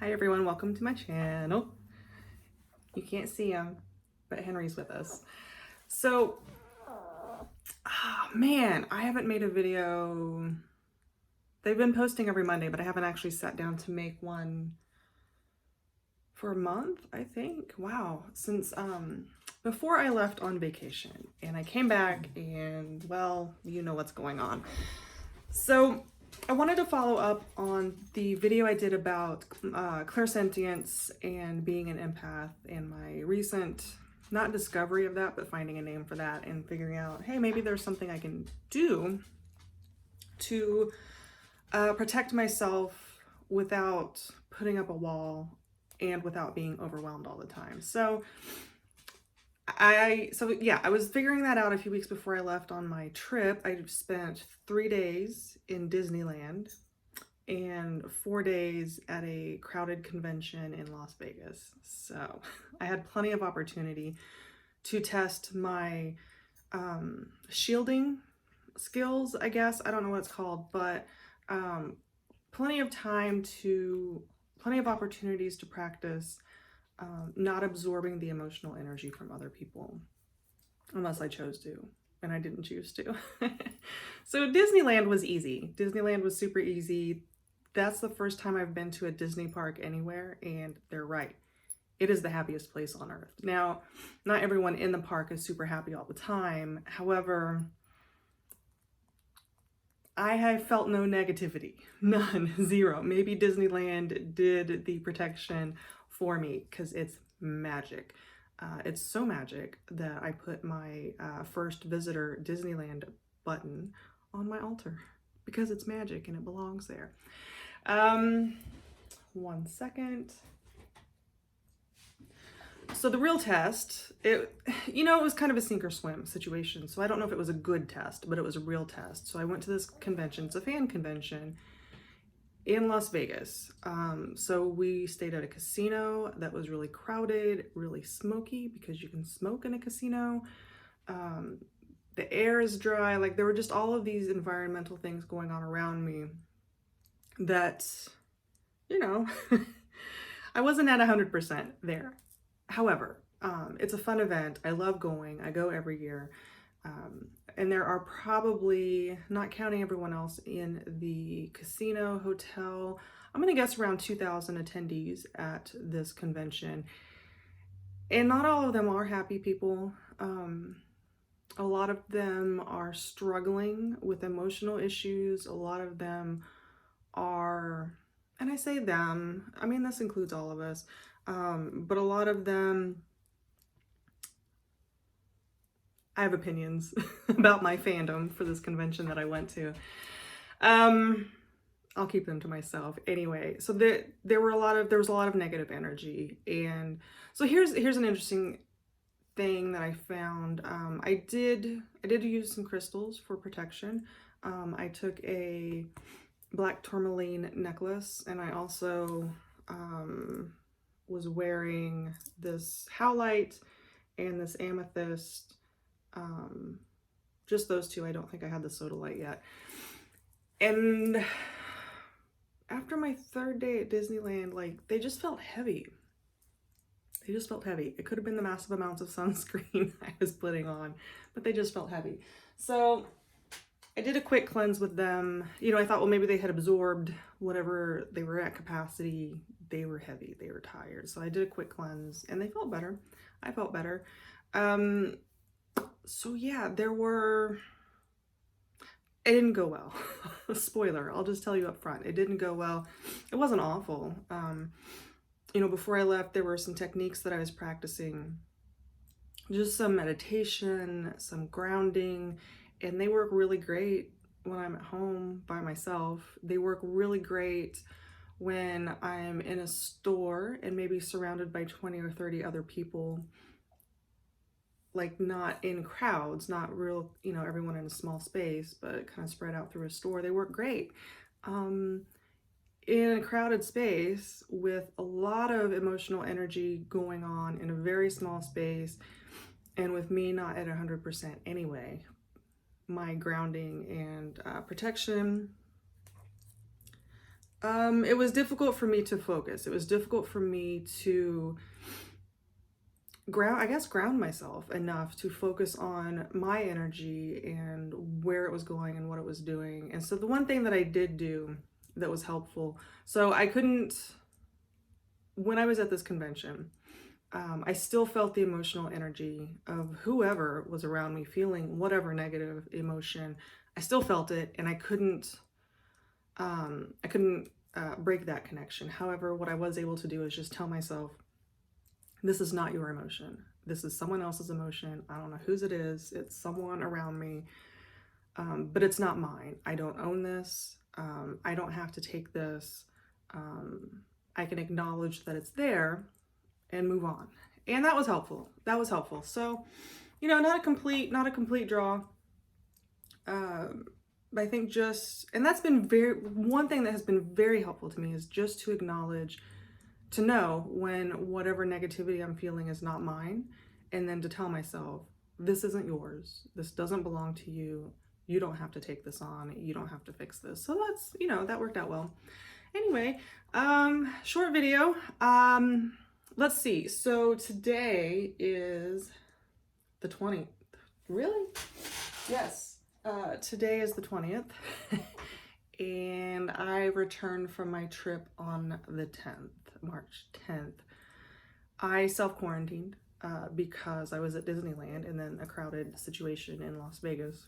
Hi everyone, welcome to my channel. You can't see him, but Henry's with us. So, man, I haven't made a video. They've been posting every Monday, but I haven't actually sat down to make one for a month, I think. Wow, since before I left on vacation, and I came back and, well, you know what's going on. So I wanted to follow up on the video I did about clairsentience and being an empath, and my recent, not discovery of that, but finding a name for that and figuring out, hey, maybe there's something I can do to protect myself without putting up a wall and without being overwhelmed all the time. So I was figuring that out a few weeks before I left on my trip. I spent 3 days in Disneyland and 4 days at a crowded convention in Las Vegas. So I had plenty of opportunity to test my shielding skills, I guess. I don't know what it's called, but plenty of opportunities to practice not absorbing the emotional energy from other people, unless I chose to, and I didn't choose to. So Disneyland was easy. Disneyland was super easy. That's the first time I've been to a Disney park anywhere, and they're right. It is the happiest place on earth. Now, not everyone in the park is super happy all the time. However, I have felt no negativity, none, zero. Maybe Disneyland did the protection for me because it's magic. It's so magic that I put my first visitor Disneyland button on my altar because it's magic and it belongs there. 1 second. So the real test, it was kind of a sink or swim situation. So I don't know if it was a good test, but it was a real test. So I went to this convention. It's a fan convention in Las Vegas. So we stayed at a casino that was really crowded, really smoky, because you can smoke in a casino. The air is dry. Like, there were just all of these environmental things going on around me that, I wasn't at 100% there. However, it's a fun event. I love going. I go every year. And there are probably, not counting everyone else in the casino, hotel, I'm going to guess around 2,000 attendees at this convention. And not all of them are happy people. A lot of them are struggling with emotional issues. A lot of them are, and I say them, I mean, this includes all of us, but a lot of them, I have opinions about my fandom for this convention that I went to. I'll keep them to myself anyway. So there was a lot of negative energy, and so here's an interesting thing that I found. I did use some crystals for protection. I took a black tourmaline necklace, and I also was wearing this howlite and this amethyst. Just those two. I don't think I had the sodalite yet. And after my 3rd day at Disneyland, like, they just felt heavy. They just felt heavy. It could have been the massive amounts of sunscreen I was putting on, but they just felt heavy. So I did a quick cleanse with them. I thought, well, maybe they had absorbed whatever they were at capacity. They were heavy. They were tired. So I did a quick cleanse, and they felt better. I felt better. So yeah, it didn't go well. Spoiler, I'll just tell you up front. It didn't go well. It wasn't awful. Before I left, there were some techniques that I was practicing, just some meditation, some grounding, and they work really great when I'm at home by myself. They work really great when I'm in a store and maybe surrounded by 20 or 30 other people, like not in crowds, not real, everyone in a small space, but kind of spread out through a store. They work great. In a crowded space with a lot of emotional energy going on in a very small space, and with me not at 100% anyway, my grounding and protection It was difficult for me to focus. It was difficult for me to ground myself enough to focus on my energy and where it was going and what it was doing. And so the one thing that I did do that was helpful, so I couldn't, when I was at this convention, I still felt the emotional energy of whoever was around me feeling whatever negative emotion. I still felt it, and I couldn't break that connection. However, what I was able to do is just tell myself, this is not your emotion. This is someone else's emotion. I don't know whose it is. It's someone around me, but it's not mine. I don't own this. I don't have to take this. I can acknowledge that it's there and move on. And that was helpful. That was helpful. So, you know, not a complete draw. I think just, and that's been one thing that has been very helpful to me is just to acknowledge, to know when whatever negativity I'm feeling is not mine, and then to tell myself, this isn't yours. This doesn't belong to you. You don't have to take this on. You don't have to fix this. So that's, you know, that worked out well. Anyway, short video. Let's see. So today is the 20th. Really? Yes. Today is the 20th. And I returned from my trip on the 10th, March 10th. I self-quarantined because I was at Disneyland and then a crowded situation in Las Vegas.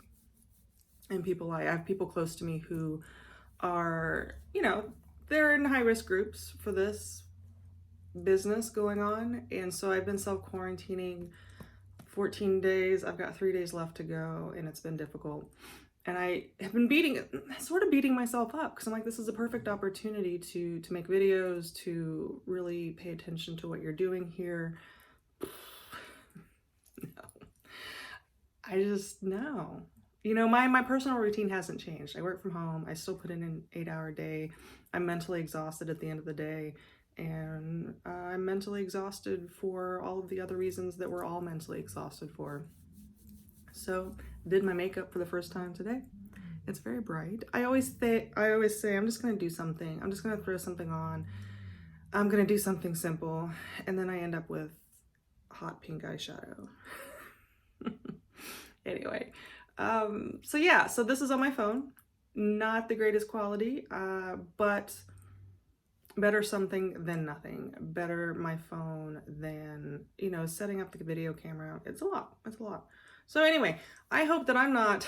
And I have people close to me who are, you know, they're in high-risk groups for this business going on. And so I've been self-quarantining 14 days. I've got 3 days left to go, and it's been difficult. And I have been sort of beating myself up because I'm like, this is a perfect opportunity to make videos, to really pay attention to what you're doing here. No. You know, my personal routine hasn't changed. I work from home. I still put in an 8-hour day. I'm mentally exhausted at the end of the day. And I'm mentally exhausted for all of the other reasons that we're all mentally exhausted for. So, did my makeup for the first time today. It's very bright. I always say, I'm just gonna do something. I'm just gonna throw something on. I'm gonna do something simple. And then I end up with hot pink eyeshadow. Anyway, so yeah, so this is on my phone. Not the greatest quality, but better something than nothing. Better my phone than, you know, setting up the video camera. It's a lot. So anyway, I hope that I'm not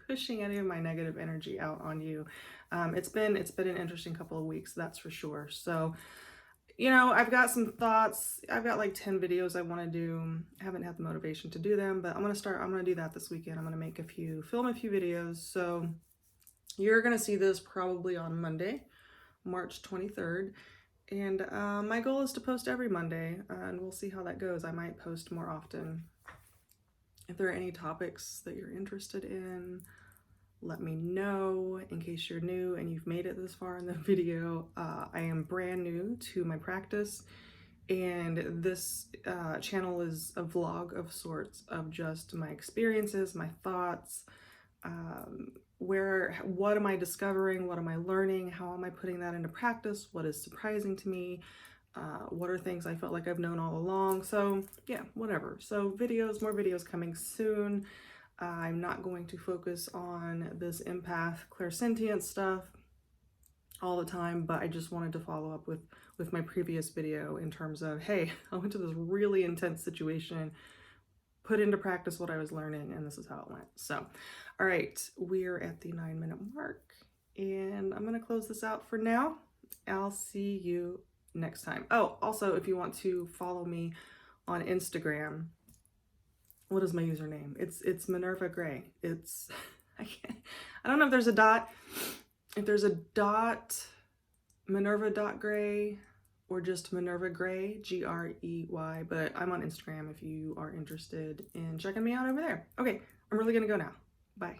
pushing any of my negative energy out on you. It's been an interesting couple of weeks, that's for sure. So, you know, I've got some thoughts. I've got like 10 videos I want to do. I haven't had the motivation to do them, but I'm going to do that this weekend. I'm going to film a few videos. So you're going to see this probably on Monday, March 23rd. And my goal is to post every Monday, and we'll see how that goes. I might post more often. If there are any topics that you're interested in, let me know. In case you're new and you've made it this far in the video, I am brand new to my practice, and this channel is a vlog of sorts of just my experiences, my thoughts, what am I discovering, what am I learning, how am I putting that into practice, what is surprising to me, what are things I felt like I've known all along. So yeah, whatever. So more videos coming soon. I'm not going to focus on this empath clairsentience stuff all the time, but I just wanted to follow up with my previous video in terms of, hey, I went to this really intense situation, put into practice what I was learning, and this is how it went. So, all right, we're at the 9-minute mark, and I'm going to close this out for now. I'll see you next time. Oh, also, if you want to follow me on Instagram, what is my username? It's Minerva Gray. I don't know if there's a dot. If there's a dot, Minerva.Gray, or just Minerva Gray, Grey, but I'm on Instagram if you are interested in checking me out over there. Okay, I'm really gonna go now. Bye.